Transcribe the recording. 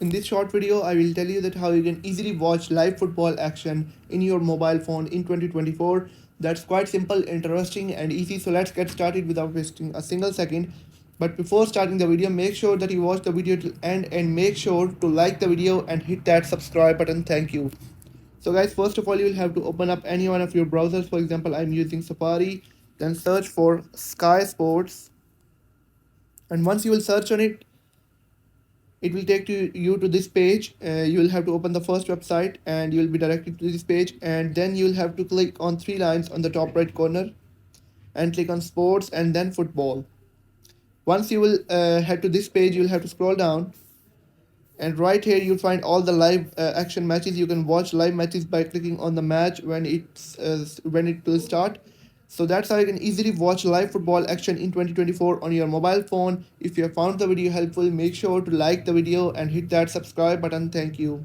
In this short video, I will tell you that how you can easily watch live football action in your mobile phone in 2024. That's quite simple, interesting and easy. So let's get started without wasting a single second. But before starting the video, make sure that you watch the video till end and make sure to like the video and hit that subscribe button. Thank you. So guys, first of all, you will have to open up any one of your browsers. For example, I'm using Safari. Then search for Sky Sports. And once you will search on it, it will take you to this page. You will have to open the first website and you will be directed to this page, and then you will have to click on three lines on the top right corner and click on sports and then football. Once you will head to this page, you will have to scroll down, and right here you'll find all the live action matches. You can watch live matches by clicking on the match when it will start. So that's how you can easily watch live football action in 2024 on your mobile phone. If you have found the video helpful, make sure to like the video and hit that subscribe button. Thank you.